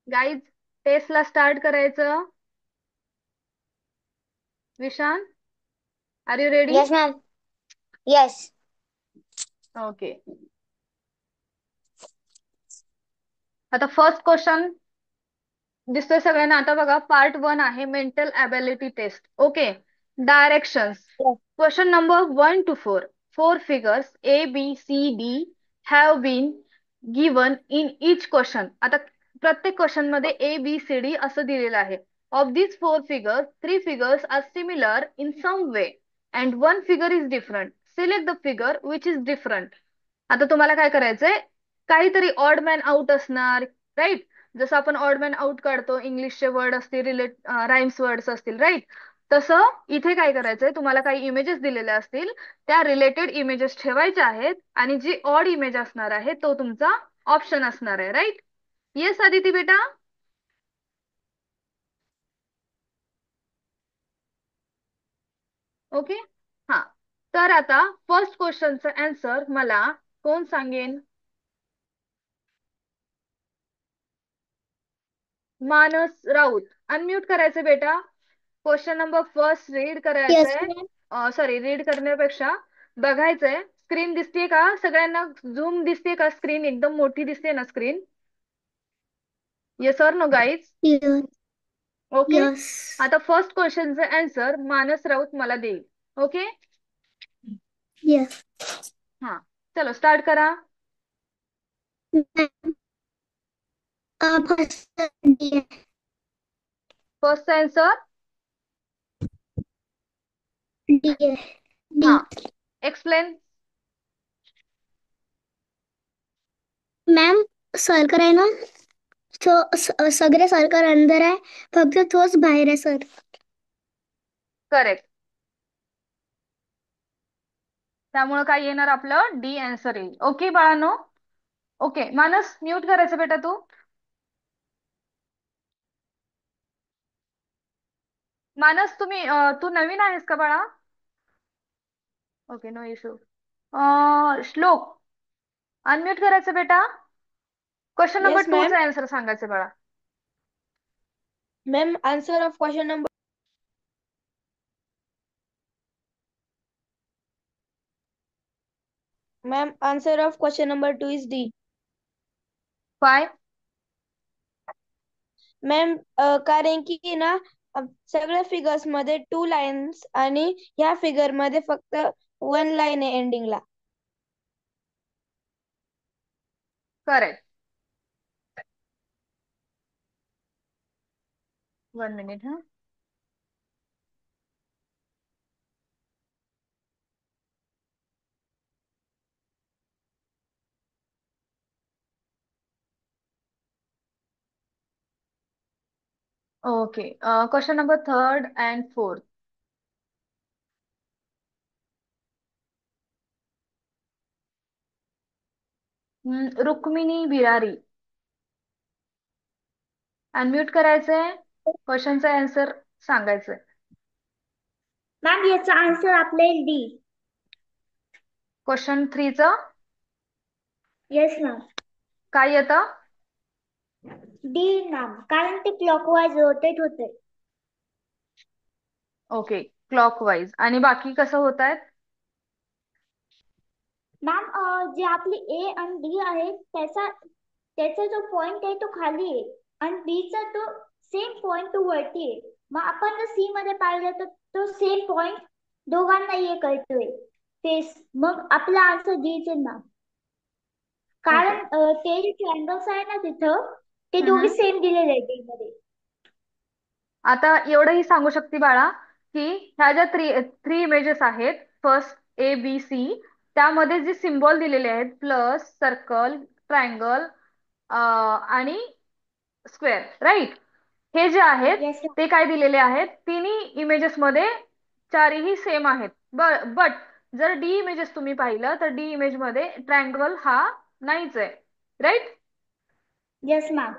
Guys, टेस्टला start करायचं. विशान, are you ready? Yes, ma'am. Yes. Okay. आता फर्स्ट क्वेश्चन दिसतोय सगळ्यांना. आता बघा, पार्ट 1 आहे mental ability test. Okay. Directions. Yes. Question number 1 to 4. Four figures ABCD have been given in each question. आता प्रत्येक क्वेश्चन मध्ये ABCD असं दिलेलं आहे. Of these four figures, three figures are similar in some way and one figure is different. Select the figure which is different. आता तुम्हाला काय करायचंय, काहीतरी ऑड मॅन आउट असणार, राईट? जसं आपण ऑड मॅन आउट काढतो, इंग्लिशचे वर्ड असतील, राईम्स वर्ड्स असतील, राईट? तसं इथे काय करायचंय, तुम्हाला काही इमेजेस दिलेल्या असतील, त्या रिलेटेड इमेजेस ठेवायच्या आहेत आणि जी ऑड इमेज असणार आहे तो तुमचा ऑप्शन असणार आहे, राईट? येस आदिती बेटा. ओके. हा. तर आता फर्स्ट क्वेश्चनचं आन्सर मला कोण सांगेन? मानस राऊत. अनम्यूट करायचं बेटा. Question number first read Yes, करायचंय. ma'am. सॉरी, रीड करण्यापेक्षा बघायचंय. स्क्रीन दिसतीये का सगळ्यांना? झूम दिसते का? स्क्रीन एकदम मोठी दिसते ना screen? Yes or no guys? Yes. Okay. Yes. आता फर्स्ट क्वेश्चनचं आन्सर मानस राऊत मला देईल. ओके. Yes. हा. चलो स्टार्ट करा. Ma'am, first D. First answer. D. हा. D. एक्सप्लेन. मॅम, सर्कल आहे ना, तो सगळे सर्कल अंदर आहे, फक्त तोच बाहेर आहे सर. करेक्ट. त्यामुळे काय येणार आपलं? डी आन्सर येईल. ओके बाळांनो. ओके. मानस, म्यूट करायचं बेटा तू. मानस, तू नवीन आहेस का बाळा? Okay, no issue. Shlok, unmute करायचं बेटा. Question number Yes, 2 ma'am. चा आन्सर सांगायचं बाळा. Ma'am, answer of question number. Ma'am, answer of question number two is D. काय? मॅम, कारण की ना, सगळ्या फिगर्स मध्ये टू लाईन्स आणि ह्या फिगर मध्ये फक्त वन लाईन आहे एंडिंगला. करेक्ट. 1 मिनिट हा. Okay. Question number third and fourth. Rukmini Birari, unmute करायचंय. क्वेश्चनचा आन्सर सांगायचंय. मॅम, याचा आन्सर आपल्या डी. क्वेश्चन 3चं येस मॅम. काय येतं? डी मॅम, कारण ते क्लॉकवाईज रोटेट होते. Okay, clockwise. आणि बाकी कसं होत आहेत? मॅम, जे आपली ए आणि डी आहे, त्याचा त्याचा जो पॉइंट आहे तो खाली आहे आणि बी चा तो सेम पॉइंट तो वरती आहे. मग आपण जर सी मध्ये पाहिलं तर तो सेम पॉइंट दोघांना ये करतोय तेच. मग आपला आन्सर डी चे ना, ओके. कारण ते जे ट्रँगल्स आहे ना तिथं, ते दोघे हम्म. सेम दिलेले आहेत डी मध्ये. आता एवढंही सांगू शकते बाळा, की ह्या ज्या थ्री थ्री इमेजेस आहेत, फर्स्ट ABC, त्यामध्ये जे सिम्बॉल दिलेले आहेत, प्लस, सर्कल, ट्रायंगल आणि स्क्वेअर, राईट? हे जे आहेत येस ते काय दिलेले आहेत, तिन्ही इमेजेस मध्ये चारही सेम आहेत. बट जर डी इमेजेस तुम्ही पाहिलं तर डी इमेज मध्ये ट्रायंगल हा नाहीच आहे, राईट? Yes ma'am.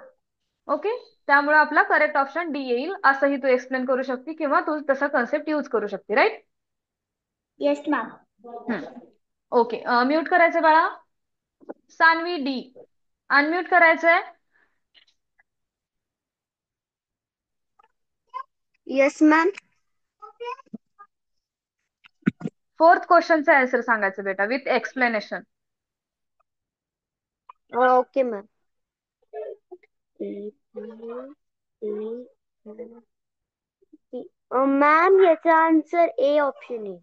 ओके. त्यामुळे आपला करेक्ट ऑप्शन डी येईल, असंही तू एक्सप्लेन करू शकते किंवा तू तसा कन्सेप्ट यूज करू शकते, right? Yes ma'am. Okay. Mute करायचं बाळा. सान्वी डी, अनम्यूट करायचंय. Yes ma'am. फोर्थ क्वेश्चनचा आन्सर सांगायचं बेटा with explanation. Okay ma'am. Ma'am याचा आन्सर ए ऑप्शन आहे.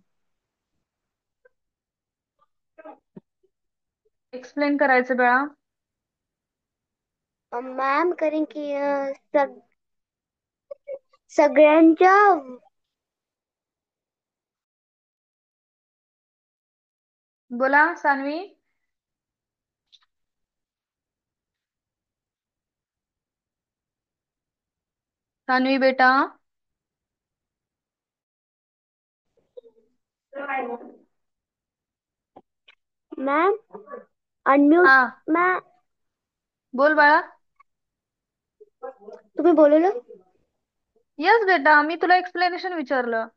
एक्सप्लेन करायचं बेळा. मॅम कारण की सगळ्यांच्या बोला सान्वी. सान्वी बेटा. Ma'am unmute. हा मॅम बोल बाळा. तुम्ही बोलवलं. यस बेटा मी तुला एक्सप्लेनेशन विचारलं.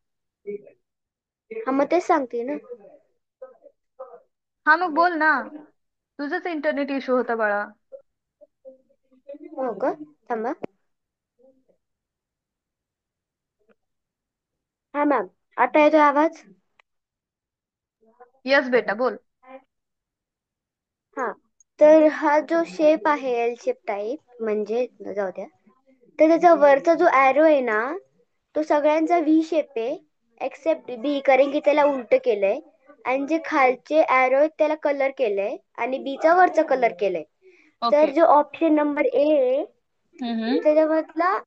हा मग तेच सांगते ना. हा मग बोल ना. तुझंच इंटरनेट इश्यू होता बाळा. हो का. थांबा. हा मॅम आता येतोय आवाज. यस बेटा बोल. हा तर हा जो शेप आहे एल शेप टाईप म्हणजे जाऊ द्या. तर त्याचा वरचा जो एरो आहे ना तो सगळ्यांचा व्ही शेप आहे एक्सेप्ट बी कारण की त्याला उलट केलंय. आणि जे खालचे एरो आहेत त्याला कलर केलंय आणि बीचा वरचा कलर केलंय. तर ओके. जो ऑप्शन नंबर ए हम्म. त्याच्यामधला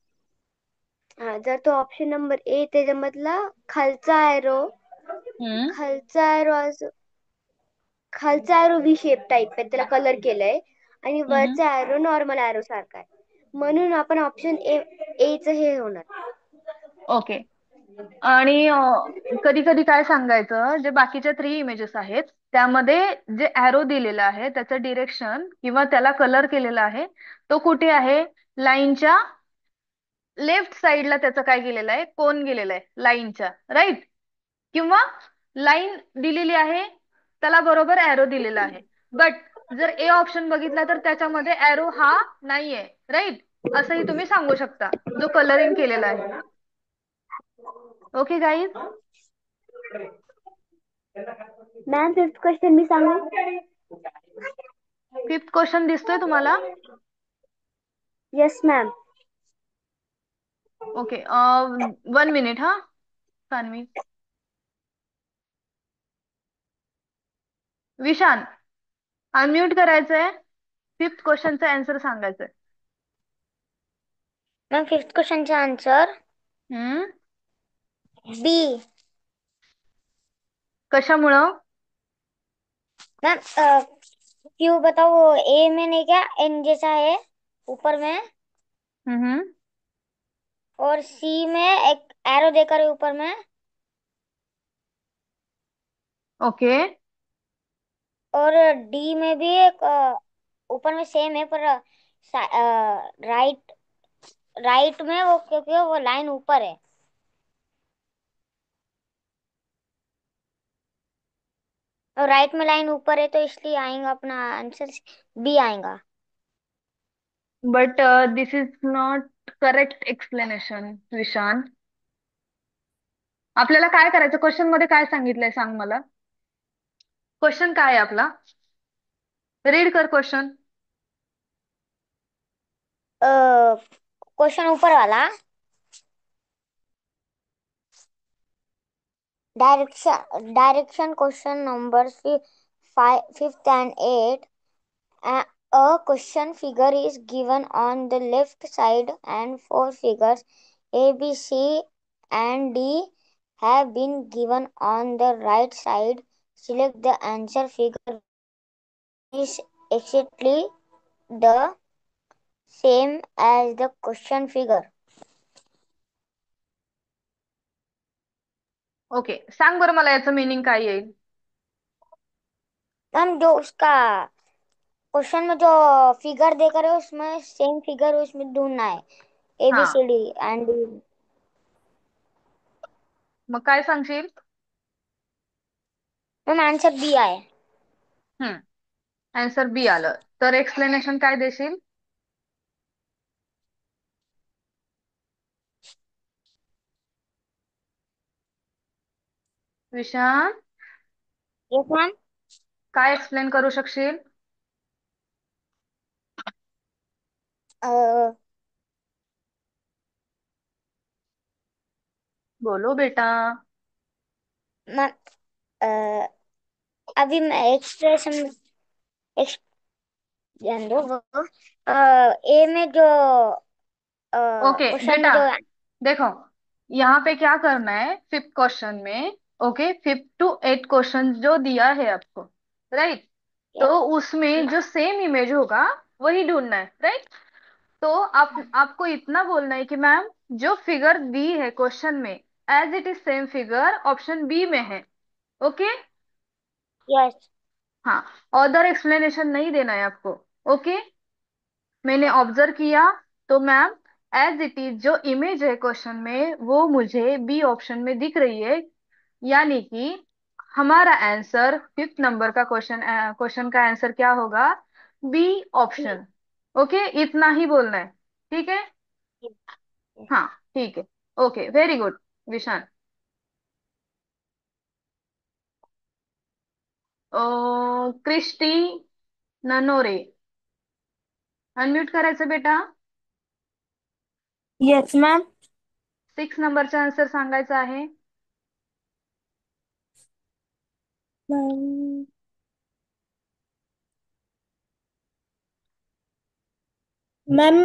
जर तो ऑप्शन नंबर ए त्याच्यामधला खालचा एरो हम्म. खालचा एरो खालचा एरो व्ही शेप टाईप आहे त्याला कलर केलंय आणि हम्म. वरचा एरो नॉर्मल एरो सारखा आहे. म्हणून आपण ऑप्शन ए च हे होणार. ओके. आणि कधी कधी काय सांगायचं जे बाकीच्या 3 इमेजेस आहेत त्यामध्ये जे एरो दिलेला आहे त्याचं डिरेक्शन किंवा त्याला कलर केलेला आहे तो कुठे आहे लाईनच्या लेफ्ट साइडला त्याचं काय केलेलं आहे कोन गेलेला आहे लाईनच्या राईट किंवा लाईन दिलेली आहे त्याला बरोबर एरो दिलेला आहे. बट जर ए ऑप्शन बघितला तर त्याच्यामध्ये एरो हा नाहीये राईट असंही तुम्ही सांगू शकता जो कलरिंग केलेला आहे. Okay guys. Ma'am fifth question मी सांगू. फिफ्थ क्वेश्चन दिसतोय तुम्हाला. Yes ma'am. ओके 1 मिनिट हा सान्वी. विशान अनम्यूट करायचंय. फिफ्थ क्वेश्चनचा आन्सर सांगायचंय. मॅम फिफ्थ क्वेश्चनचा आन्सर हम्म. बी. कशामुळं. मैम क्यों बताओ ए में नहीं क्या एन जैसा है ऊपर में हम्म. और सी में एक एरो देकर है ऊपर में ओके. और डी में भी एक ऊपर में सेम है पर राइट राइट में वो क्योंकि वो लाइन ऊपर है और राइट में लाइन ऊपर है तो इसलिए आएगा अपना आंसर बी आएगा. But this is not correct explanation Vishan. आपल्याला काय करायचं क्वेश्चन मध्ये काय सांगितलंय सांग मला. क्वेश्चन काय आहे आपला. रीड कर क्वेश्चन. क्वेश्चन ऊपर वाला direction question number 5th and 8th. A question figure is given on the left side and 4 figures A, B, C and D have been given on the right side. Select the answer figure is exactly the same as the question figure. Okay सांग बरं मला याचं meaning काय येईल. हम जो उसका question में जो फिगर देकर है उसमें सेम फिगर उसमें ढूंढना है ए हा B C D and D. मग काय सांगशील. मैम आंसर बी आए. आन्सर बी आलं तर एक्सप्लेनेशन काय देशील. विशाल, Yes, ma'am. काय एक्सप्लेन करू शकशील? Uh, बोलो बेटा. ma'am, uh, अभी मैं एक्सप्रेशन जान दो वो ए में जो ओके क्वेश्चन में बेटा, जो देखो यहाँ पे क्या करना है फिफ्थ क्वेश्चन में. ओके, 5 to 8 क्वेश्चन जो दिया है आपको, राइट? तो उसमें जो सेम इमेज होगा वही ढूंढना है, राइट? तो आपको इतना बोलना है कि मैम, जो फिगर दी है क्वेश्चन में, as it is same figure option B में है. ओके. यस हाँ, अदर एक्सप्लेनेशन नहीं देना है आपको. ओके. मैंने ऑब्जर्व किया, तो मैम, एज इट इज जो इमेज है क्वेश्चन में वो मुझे बी ऑप्शन में दिख रही है. यानी कि हमारा आंसर फिफ्थ नंबर का क्वेश्चन का आंसर क्या होगा? बी ऑप्शन. ओके, इतना ही बोलना है. ठीक है. हाँ, ठीक है. Okay, very good Vishan. Oh, Christy ननोरे, अनम्यूट करायचं बेटा. Yes ma'am. 6 नंबरचा आन्सर सांगायचा आहे. Ma'am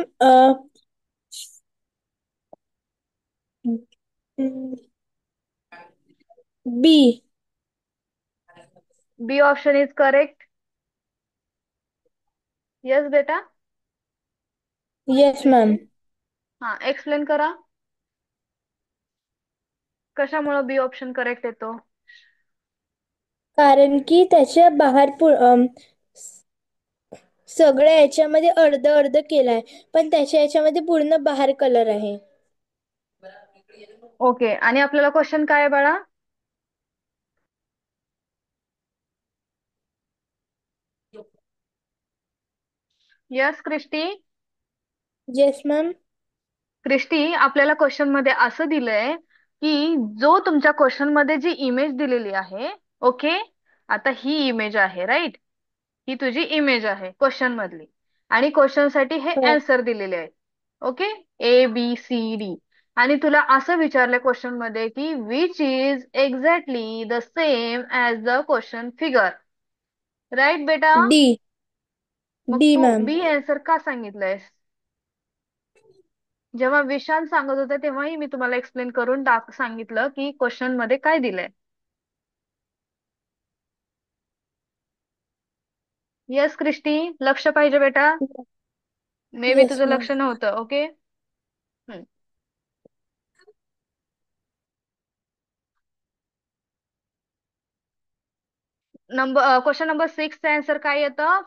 B. B option is correct. Yes बेटा. Yes ma'am. हा, एक्सप्लेन करा कशामुळे बी ऑप्शन करेक्ट येतो. कारण की त्याच्या बाहेर सगळ्या याच्यामध्ये अर्ध अर्ध केलाय, पण त्याच्या याच्यामध्ये पूर्ण बाहेर कलर आहे. ओके, आणि आपल्याला क्वेश्चन काय आहे बाळा? Yes Christy. Yes ma'am. Christy, आपल्याला क्वेश्चन मध्ये असं दिलंय की जो तुमच्या क्वेश्चन मध्ये जी इमेज दिलेली आहे, ओके, आता ही इमेज आहे, राईट? ही तुझी इमेज आहे क्वेश्चन मधली, आणि क्वेश्चन साठी हे हो. आन्सर दिलेले आहे. Okay, A B C D. आणि तुला असं विचारलंय क्वेश्चन मध्ये की which is exactly the same as the question figure, right बेटा? डी. मग डी तू मॅम. बी आन्सर का सांगितलंयस? जेव्हा विशाल सांगत होते तेव्हाही मी तुम्हाला एक्सप्लेन करून सांगितलं की क्वेश्चन मध्ये काय दिलंय. येस क्रिस्टी, लक्ष पाहिजे बेटा. मे बी येस तुझं मॅम. लक्ष नव्हतं. ओके. क्वेश्चन नंबर 6 आन्सर काय येतं?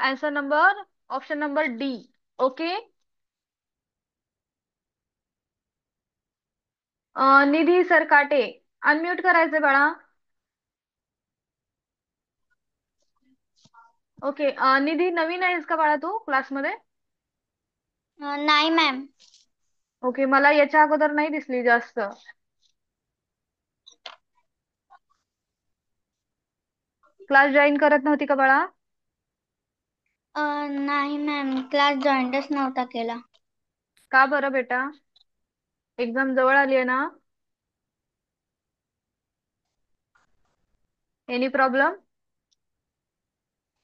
Answer number, option number D. Okay. Nidhi Sarkate, unmute करायचे बाळा. ओके. निधी, नवीन आहेस का बाळा तू क्लासमध्ये? नाही मॅम. ओके, मला याच्या अगोदर नाही दिसली जास्त. क्लास जॉईन करत नव्हती का बाळा? नाही मॅम, क्लास जॉईनच नव्हता केला. का बरं बेटा? एक्झाम जवळ आली आहे ना? Any problem?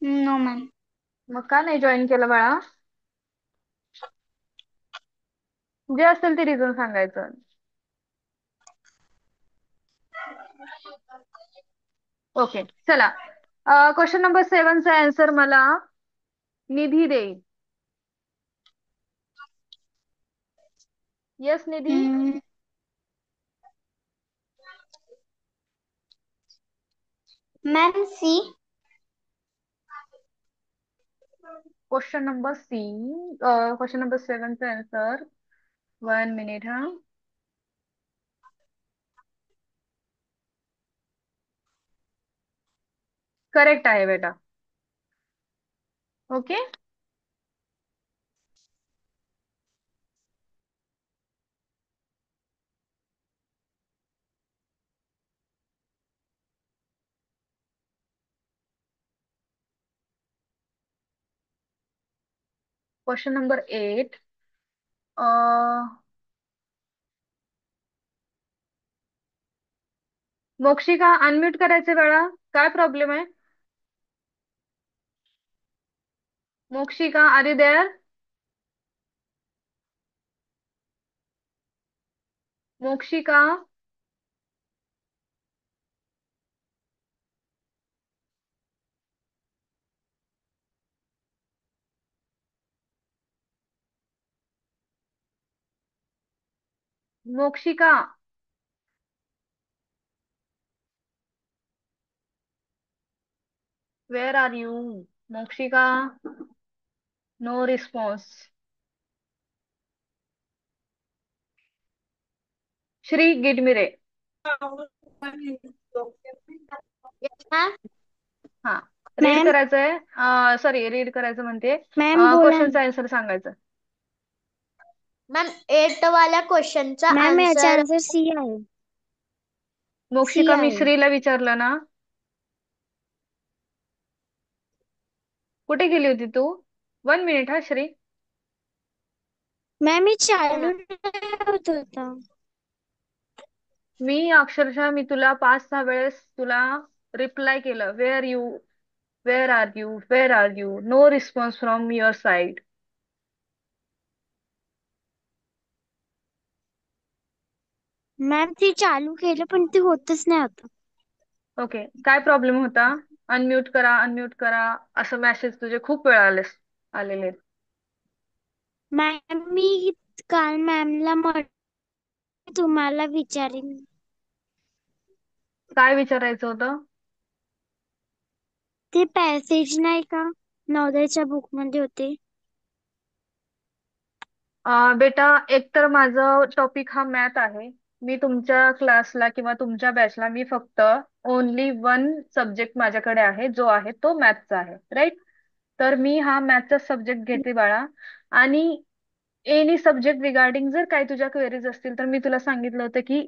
No ma'am. मग का नाही जॉईन केलं बाळा? जे असेल ते रिझन सांगायचं. ओके, चला. क्वेश्चन नंबर 7चा आन्सर मला निधी देईल. Yes Nidhi. Ma'am C. Question number C. Question number 7चा आन्सर, 1 मिनिट हा. करेक्ट आहे बेटा. Okay. Question number 8. Mokshika unmute करायचे बाळा. काय प्रॉब्लेम आहे? Mokshika are you there? Mokshika. Mokshika. Where are you? Mokshika. No response. Shri Gidmire. Ma'am. हा, रीड मॅम. करायचंय. सॉरी, रीड करायचं म्हणते. मॅम बोला. क्वेश्चनचा आन्सर सांगायचं. मॅम 8 वाल्या क्वेश्चनचा मॅम याचा आन्सर आन्सर सी आहे. सी मोक्षिका, मी आहे. श्रीला विचारलं ना. कुठे गेली होती तू? 1 मिनिट हा श्री. मॅम मी चालू नाही होत होता. मी तुला 5-6 वेळेस तुला रिप्लाय केलं. Where you, where are you, where are you? No response from your side. Ma'am ते चालू केलं पण ते होतच नाही आता. ओके, काय प्रॉब्लेम होता? अनम्यूट करा, अनम्यूट करा असं मेसेज तुझे खूप वेळा आलेले आहेत. मॅम मी काल मॅमला म्हटलं तुम्हाला विचारेन. काय विचारायचं होतं? ते पॅसेज नाही का नवोदयच्या बुक मध्ये होते. बेटा, एक तर माझं टॉपिक हा मॅथ आहे. मी तुमच्या क्लासला किंवा तुमच्या बॅचला मी फक्त ओनली वन सब्जेक्ट माझ्याकडे आहे, जो आहे तो मॅथचा आहे, राईट? तर मी हा मॅथचा सब्जेक्ट घेते बाळा. आणि एनी सब्जेक्ट रिगार्डिंग जर काही तुझ्या क्वेरीज असतील तर मी तुला सांगितलं होतं की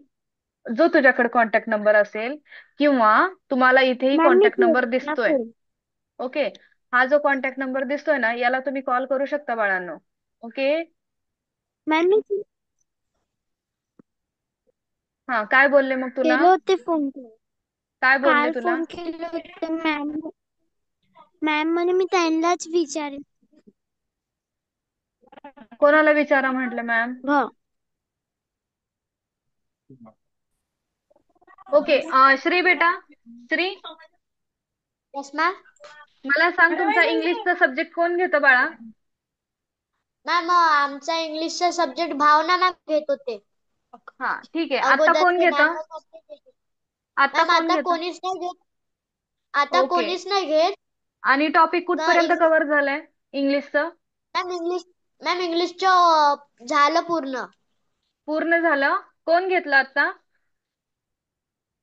जो तुझ्याकडे कॉन्टॅक्ट नंबर असेल किंवा तुम्हाला इथेही मॅम मी कॉन्टॅक्ट नंबर केला दिसतोय. फोन. ओके, हा जो कॉन्टॅक्ट नंबर दिसतोय ना, याला तुम्ही कॉल करू शकता बाळांनो. ओके. मॅम मी हा, काय बोलले मग तुला? केले होते फोन. काय बोलले काल तुला? फोन केले होते मॅम. मॅम म्हणे मी त्यांनाच विचारेन. कोणाला विचारा म्हटलं मॅम? हो. ओके. श्री बेटा, श्री, यस मॅम. मला सांग तुमचा इंग्लिशचा सब्जेक्ट कोण घेतं बाळा? मॅम आमचा इंग्लिशचा सब्जेक्ट भावना मॅम घेत होते. हा, ठीक आहे. आता कोण अगोदरचे घेतं? मॅम होते. आता मॅम कोण आता घेतं? कोणीच नाही घेत. आता ओके. कोणीच नाही घेत. आणि टॉपिक कुठपर्यंत इंग्लिश कव्हर झालंय इंग्लिशचं? मॅम इंग्लिशचं झालं पूर्ण. पूर्ण झालं. कोण घेतलं आता?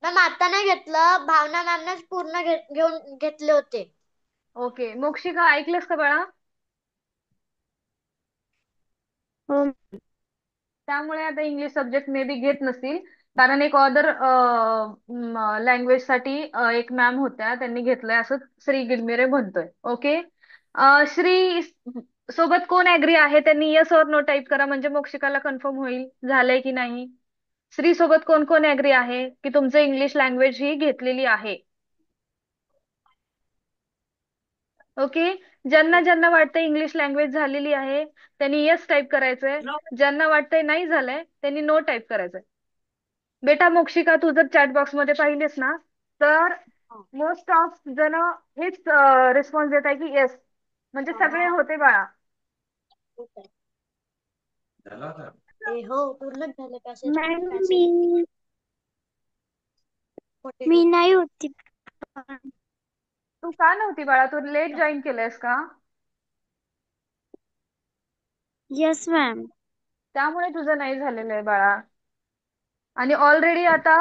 मॅम आता नाही घेतलं, भावना मॅमनेच पूर्ण घेऊन घेतले होते. ओके. मोक्षिका, ऐकलंस का बाळा? हो. त्यामुळे आता इंग्लिश सब्जेक्ट मे बी घेत नसतील, कारण एक अदर लँग्वेज साठी एक मॅम होत्या, त्यांनी घेतलंय असं श्री गिरमिरे म्हणतोय. ओके. श्री सोबत कोण ऍग्री आहे त्यांनी येस और नो टाईप करा, म्हणजे मोक्षिकाला कन्फर्म होईल झालंय की नाही. श्री सोबत कोण कोण ऍग्री आहे की तुमचं इंग्लिश लँग्वेज ही घेतलेली आहे? ओके. ज्यांना ज्यांना वाटतं इंग्लिश लँग्वेज झालेली आहे त्यांनी येस टाईप करायचंय. ज्यांना वाटतंय नाही झालंय त्यांनी नो टाईप करायचंय. बेटा मोक्षिका, तू जर चॅट बॉक्स मध्ये पाहिलेस ना, तर मोस्ट ऑफ जण हेच रिस्पॉन्स देत आहे की येस, म्हणजे सगळे होते बाळा. हो, पूर्णच झालं पॅसेज. मॅम मी नाही होती. तू का नव्हती बाळा? तू लेट जॉईन केलंयस का? Yes ma'am. त्यामुळे तुझं नाही झालेलं आहे बाळा. आणि ऑलरेडी आता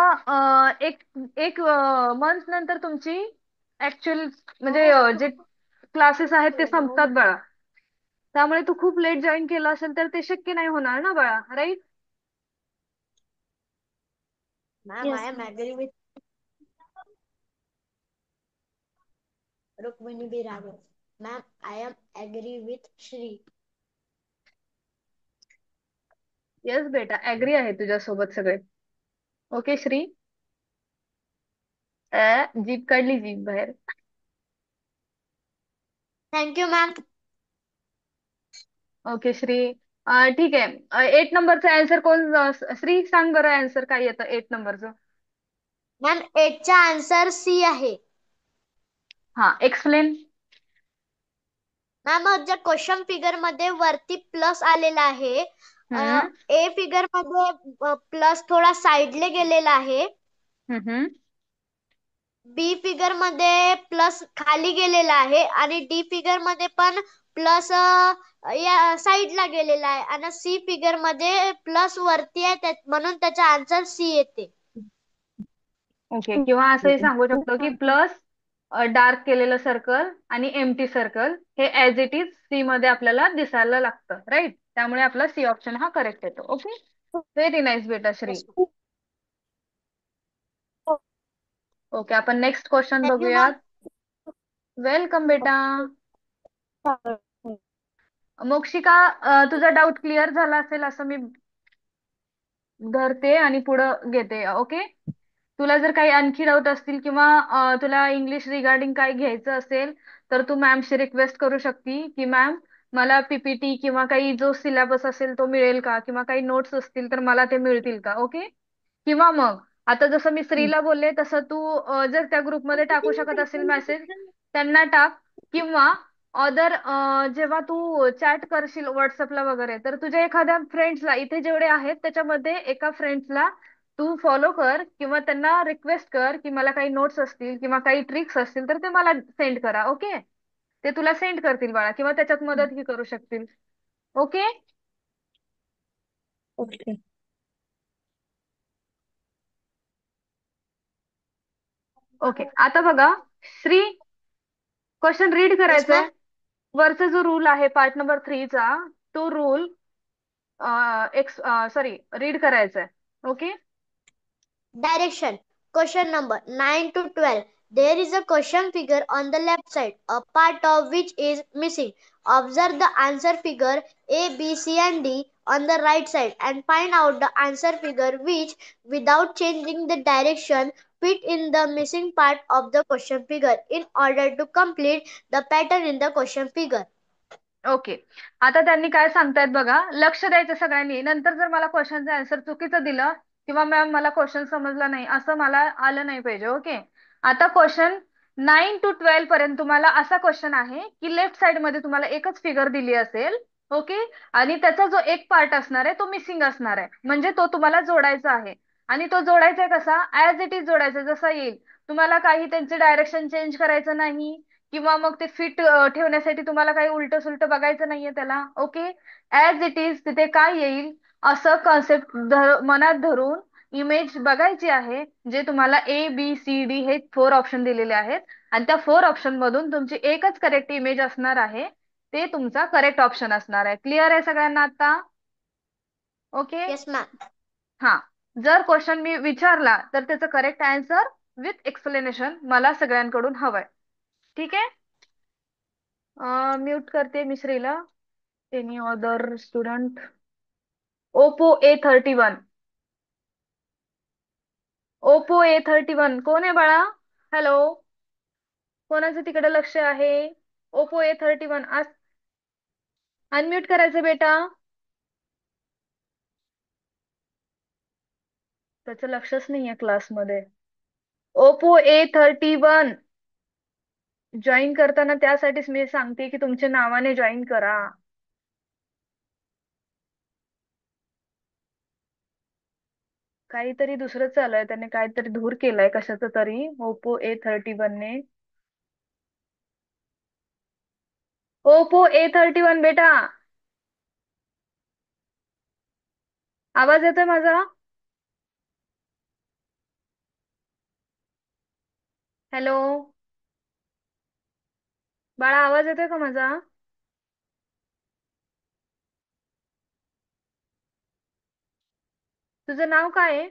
एक एक मंथ नंतर तुमची ऍक्च्युअल म्हणजे जे क्लासेस आहेत ते संपतात बाळा. त्यामुळे तू खूप लेट जॉईन केलं असेल तर ते शक्य नाही होणार ना बाळा, right? Ma'am I am agree with Rukmini Birawe. Ma'am I am agree with Shri. Yes बेटा, ऍग्री आहे तुझ्यासोबत सगळे. ओके श्री. जीभ काढली, जीभ बाहेर. Thank you ma'am. ओके श्री. ठीक आहे. 8 नंबरचा आन्सर कोण श्री सांग बरं, आन्सर काय येतं 8 नंबरचं? मॅम 8चा आन्सर सी आहे. हा, एक्सप्लेन. मॅम ज्या क्वेश्चन फिगर मध्ये वरती प्लस आलेला आहे, हम्म. ए फिगर मध्ये प्लस थोडा साईडले गेलेला आहे. हम्म. बी फिगर मध्ये प्लस खाली गेलेला आहे आणि डी फिगर मध्ये पण प्लस या साईडला गेलेला आहे आणि सी फिगर मध्ये प्लस वरती आहे, म्हणून त्याचा आन्सर सी येते. ओके, किंवा असंही सांगू शकतो की प्लस डार्क केलेलं सर्कल आणि एम्प्टी सर्कल हे ऍज इट इज सी मध्ये आपल्याला दिसायला लागतं, राईट? त्यामुळे आपला सी ऑप्शन हा करेक्ट येतो. ओके, व्हेरी नाईस बेटा श्री. ओके, आपण नेक्स्ट क्वेश्चन थँक्यू मॅम. बघूयात. वेलकम बेटा. मोक्षिका, तुझा डाऊट क्लिअर झाला असेल असं मी धरते आणि पुढं घेते. ओके, तुला जर काही आणखी डाऊट असतील किंवा तुला इंग्लिश रिगार्डिंग काय घ्यायचं असेल तर तू मॅमशी रिक्वेस्ट करू शकती की मॅम मला पीपीटी किंवा काही जो सिलेबस असेल तो मिळेल का, किंवा काही नोट्स असतील तर मला ते मिळतील का. ओके, किंवा मग आता जसं मी श्रीला बोलले तसं तू जर त्या ग्रुपमध्ये टाकू शकत असेल मेसेज, त्यांना टाक. किंवा अदर जेव्हा तू चॅट करशील व्हॉट्सअपला वगैरे, तर तुझ्या एखाद्या फ्रेंड्सला, इथे जेवढे आहेत त्याच्यामध्ये एका फ्रेंड्सला तू फॉलो कर किंवा त्यांना रिक्वेस्ट कर की मला काही नोट्स असतील किंवा काही ट्रिक्स असतील तर ते मला सेंड करा. ओके, ते तुला सेंड करतील बाळा, किंवा त्याच्यात मदतही करू शकतील. ओके. ओके. ओके, आता बघा Shri, question read yes ma'am. करायचंय. वरचा जो रूल आहे पार्ट नंबर 3चा, तो रूल रीड करायचा आहे. Okay. Direction. Question number 9 to 12. There is a question figure on the left side, a part of which is missing. Observe the answer figure A, B, C, and D on the right side and find out the answer figure which, without changing the direction, fit in the missing part of the question figure in order to complete the pattern in the question figure. Okay, आता त्यांनी काय सांगतायत बघा, लक्ष द्यायचं सगळ्यांनी. नंतर जर मला क्वेश्चनचं आन्सर चुकीचं दिलं किंवा मॅम मला क्वेश्चन समजला नाही असं मला आलं नाही पाहिजे. ओके, आता क्वेश्चन 9 to 12 पर्यंत तुम्हाला असा क्वेश्चन आहे की लेफ्ट साइड मध्ये तुम्हाला एकच फिगर दिली असेल. ओके, आणि त्याचा जो एक पार्ट असणार आहे तो मिसिंग असणार आहे, म्हणजे तो तुम्हाला जोडायचा आहे. आणि तो जोडायचा आहे कसा, ऍज इट इज जोडायचा, जसा येईल. तुम्हाला काही त्यांचे डायरेक्शन चेंज करायचं नाही किंवा मग ते फिट ठेवण्यासाठी तुम्हाला काही उलट सुलट बघायचं नाहीये त्याला. ओके, ऍज इट इज तिथे काय येईल असं कॉन्सेप्ट मनात धरून इमेज बघायची आहे. जे तुम्हाला ABCD हे 4 ऑप्शन दिलेले आहेत आणि त्या 4 ऑप्शन मधून तुमची एकच करेक्ट इमेज असणार आहे, ते तुमचा करेक्ट ऑप्शन असणार आहे. क्लिअर आहे सगळ्यांना आता? ओके. Yes, ma'am. हा, जर क्वेश्चन मी विचारला तर त्याचं करेक्ट आन्सर विथ एक्सप्लेनेशन मला सगळ्यांकडून हवंय. ठीक आहे. म्यूट करते मी श्रीला. Any other student? Oppo A31. Oppo A31 कोण आहे बाळा? हॅलो, कोणाचं तिकडे लक्ष आहे? Oppo A31 आज अनम्यूट करायचं बेटा. त्याचं लक्षच नाहीये क्लासमध्ये. Oppo A31 जॉईन करताना त्यासाठीच मी सांगते की तुमच्या नावाने जॉईन करा. काहीतरी दुसरं चालू आहे, त्याने काहीतरी धूर केलाय कशाचा तरी Oppo A31 ने. Oppo A31 बेटा, आवाज येतोय माझा? हॅलो बाळा, आवाज येतोय का माझा? तुझं नाव काय आहे?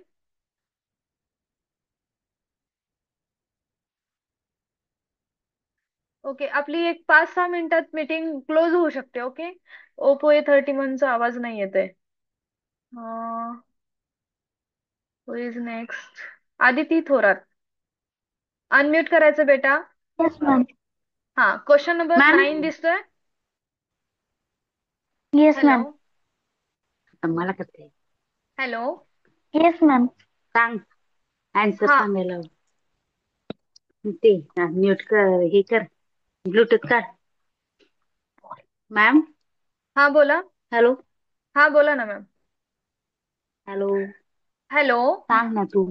ओके, आपली एक 5-6 मिनिटात मीटिंग क्लोज होऊ शकते. ओके, Oppo A31 चा आवाज नाही येत आहे. Who is next? Aditi Thorat, unmute करायचं बेटा. Yes ma'am. हा, क्वेश्चन नंबर मॅम 9 दिसतोय. Yes hello. मॅम. मला करते हॅलो. Yes ma'am. सांग आन्सर हा सांगायला. ते म्यूट कर, हे कर, ब्लूटूथ काढ. मॅम. हा बोला. हॅलो. हा बोला ना मॅम. हॅलो. हॅलो. सांग ना तू.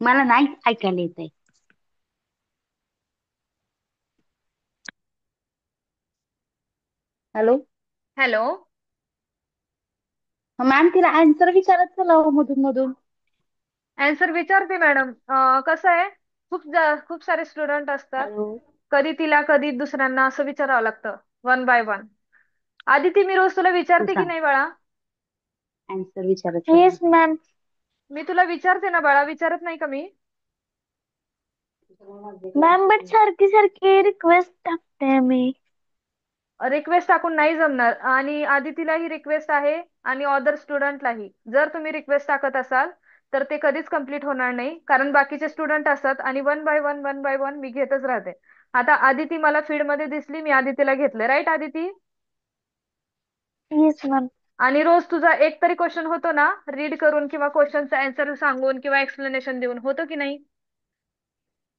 मला नाही ऐकायला येत आहे. हॅलो. हॅलो. मॅम तिला आन्सर विचारत चला मधून मधून. आन्सर विचारते मॅडम. कसं आहे, खूप सारे स्टुडंट असतात. हॅलो. कधी तिला कधी दुसऱ्यांना असं विचारावं लागतं, वन बाय वन. आदिती, मी रोज तुला तू विचारते की सांग नाही बाळा? आन्सर विचारत येस चला. मॅम. मी तुला विचारते ना बाळा, विचारत नाही का मी? मॅम बट सारखी सारखी रिक्वेस्ट टाकते मी. रिक्वेस्ट टाकून नाही जमणार. आणि आदितीलाही रिक्वेस्ट आहे आणि अदर स्टुडंटलाही. जर तुम्ही रिक्वेस्ट टाकत असाल तर ते कधीच कम्प्लीट होणार नाही, कारण बाकीचे स्टुडंट असतात आणि वन बाय वन मी घेतच राहते. आता आदिती मला फीड मध्ये दिसली, मी आदितीला घेतले. राईट आदिती? Yes ma'am. आणि रोज तुझा एक तरी क्वेश्चन होतो ना, रीड करून किंवा क्वेश्चनचा आन्सर सांगून किंवा एक्सप्लेनेशन देऊन, होतो की नाही?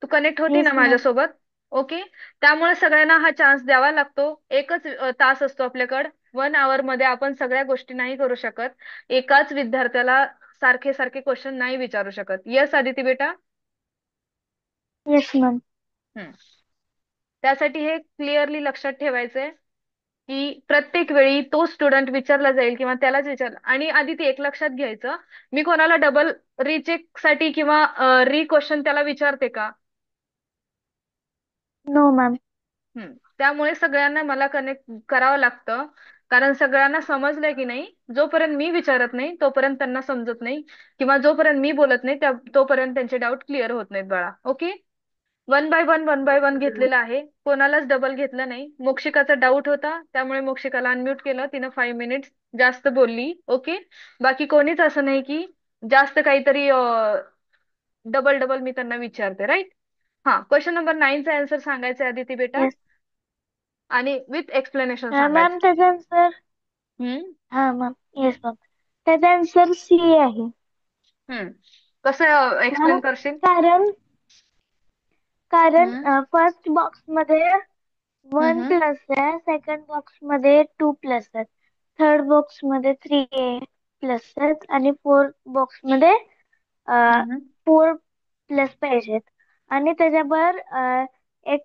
तू कनेक्ट होती ना येस मॅम. माझ्यासोबत? ओके. त्यामुळे सगळ्यांना हा चान्स द्यावा लागतो. एकच तास असतो आपल्याकडे. 1 आवर मध्ये आपण सगळ्या गोष्टी नाही करू शकत. एकाच विद्यार्थ्याला सारखे सारखे क्वेश्चन नाही विचारू शकत. येस आदिती बेटा? Yes ma'am. हम्म. त्यासाठी हे क्लिअरली लक्षात ठेवायचंय की प्रत्येक वेळी तो स्टुडंट विचारला जाईल किंवा त्यालाच विचार. आणि आधी ते एक लक्षात घ्यायचं, मी कोणाला डबल रिचेक साठी किंवा री क्वेश्चन त्याला विचारते का? No ma'am. त्यामुळे सगळ्यांना मला कनेक्ट करावं लागतं, कारण सगळ्यांना समजलंय की नाही, जोपर्यंत मी विचारत नाही तोपर्यंत त्यांना समजत नाही, किंवा जोपर्यंत मी बोलत नाही तोपर्यंत त्यांचे डाऊट क्लिअर होत नाहीत बाळा. ओके. वन बाय वन घेतलेलं आहे, कोणालाच डबल घेतलं नाही. मोक्षिकाचा डाऊट होता त्यामुळे मोक्षिकाला अनम्यूट केलं, तिनं 5 मिनिट्स जास्त बोलली. ओके. बाकी कोणीच असं नाही की जास्त काहीतरी डबल डबल मी त्यांना विचारते. राईट? हा, क्वेश्चन नंबर 9चा आन्सर सांगायचा आदिती बेटा, येस आणि विथ एक्सप्लेनेशन मॅम. सांगायचं. त्याचा आन्सर, हम्म. हा मॅम. Yes ma'am. त्याचा आन्सर सी आहे. हम्म. कसं मॅम एक्सप्लेन करशील? कारण कारण हम्म. फर्स्ट बॉक्स मध्ये वन हम्म. प्लस आहे, सेकंड बॉक्स मध्ये 2 प्लस आहेत, थर्ड बॉक्स मध्ये 3 प्लस आहेत, आणि फोर्थ बॉक्स मध्ये हम्म. 4 प्लस पाहिजेत. आणि त्याच्यावर एक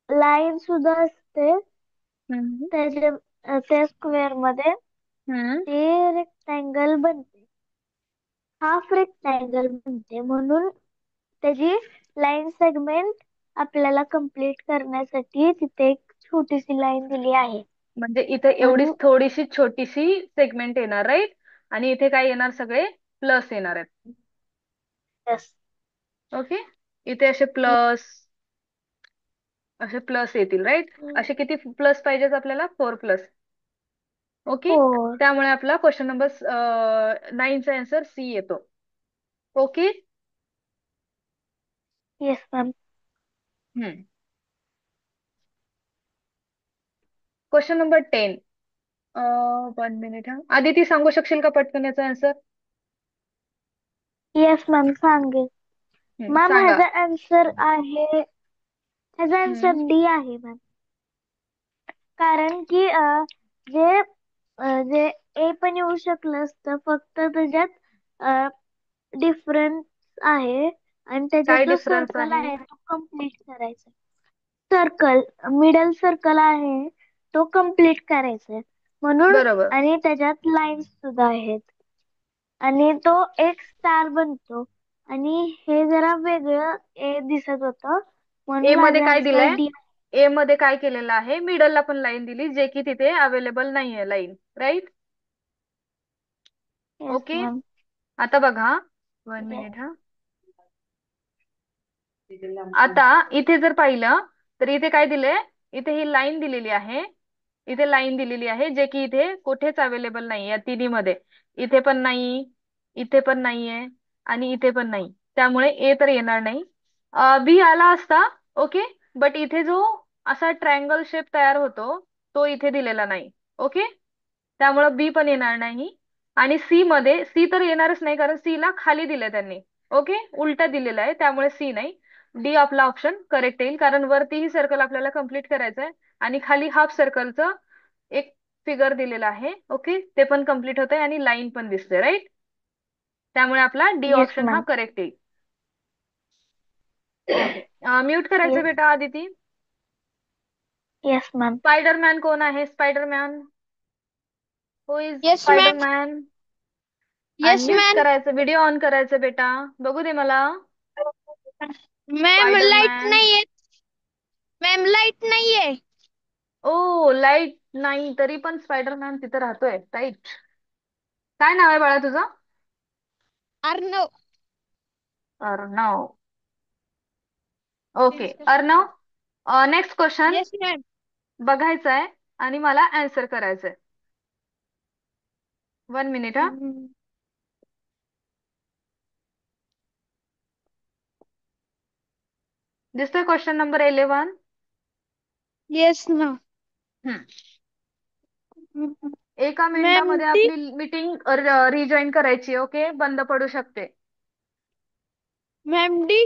लाईन सुद्धा असते हम्म. त्या स्क्वेअर मध्ये. हम्म. ते रेक्टँगल बनते, हाफ रेक्टँगल बनते, म्हणून त्याची लाईन सेगमेंट आपल्याला कंप्लीट करण्यासाठी तिथे एक छोटीशी लाईन दिली आहे. म्हणजे इथे एवढीच म्हणून थोडीशी छोटीशी सेगमेंट येणार. राईट? आणि इथे काय येणार? सगळे प्लस येणार आहेत. यस. ओके. इथे असे प्लस येतील. राईट? असे किती प्लस पाहिजेत आपल्याला? 4 प्लस. ओके. 4. त्यामुळे आपला क्वेश्चन नंबर 9चा आन्सर सी येतो. Okay. Yes ma'am. Hmm. Question number 10. 1 minute हा. आदिती सांगू शकशील का पटकन याचा आन्सर? येस मॅम, सांगेल. मॅम सांगा. ह्याचा आन्सर आहे, ह्याचा हम्म. आन्सर डी आहे मॅम. कारण की जे जे ए पण येऊ शकलं असतं, फक्त त्याच्यात डिफरन्स आहे, आणि त्याच्यात काय जो डिफरन्स सर्कल आहे? आहे तो कम्प्लीट करायचा. सर्कल, मिडल सर्कल आहे, तो कम्प्लीट करायचा म्हणून. बरोबर. आणि त्याच्यात लाईन्स सुद्धा आहेत, आणि तो एक स्टार बनतो. आणि हे जरा वेगळं ए दिसत होतं, ए म्हणून मध्ये माझा काय आन्सर दिलंय? डी. ए मध्ये काय केलेलं आहे? मिडलला पण लाईन दिली, जे की तिथे अवेलेबल नाहीये line. Right? Yes okay. Ma'am. आता बघा. 1 मिनिट हा. आता इथे जर पाहिलं तर इथे काय दिलंय? इथे ही लाईन दिलेली आहे, इथे लाईन दिलेली आहे जे की इथे कुठेच अवेलेबल नाही या तिन्हीमध्ये. इथे पण नाही, इथे पण नाहीये आणि इथे पण नाही. त्यामुळे ए तर येणार नाही. बी आला असता, ओके, बट इथे जो असा ट्रायंगल शेप तयार होतो तो इथे दिलेला नाही. ओके, त्यामुळे बी पण येणार नाही. आणि सी मध्ये सी तर येणारच नाही कारण सी ला खाली दिलंय त्यांनी. ओके, उलटा दिलेला आहे त्यामुळे सी नाही. डी आपला ऑप्शन करेक्ट येईल कारण वरतीही सर्कल आपल्याला कम्प्लीट करायचं आहे आणि खाली हाफ सर्कलचं एक फिगर दिलेला आहे. ओके, ते पण कम्प्लीट होत आहे आणि लाईन पण दिसते, राईट. त्यामुळे आपला डी Yes, ऑप्शन हा ma'am. करेक्ट येईल. ओके, म्यूट करायचं Yes. बेटा आदिती. Yes, ma'am. स्पायडरमॅन कोण आहे? Spiderman, who is Yes, ma'am. Spiderman? Yes, unmute ma'am. करायचं, व्हिडिओ ऑन करायचं बेटा, बघू दे मला. Ma'am light Spiderman. नाहीये. मॅम लाईट नाहीये. ओ, लाईट नाही तरी पण स्पायडरमॅन तिथे राहतोय, राईट. काय नाव आहे बाळा तुझं? Arnav. Arnav. Okay Arnav, next question yes ma'am. बघायचा आहे आणि मला आन्सर करायचंय. 1 मिनिट हा. दिसतोय क्वेश्चन नंबर 11? Yes ma'am. एका मॅम मिनिटामध्ये डी. आपली मीटिंग रिजॉईन करायची. ओके, बंद पडू शकते. Ma'am D.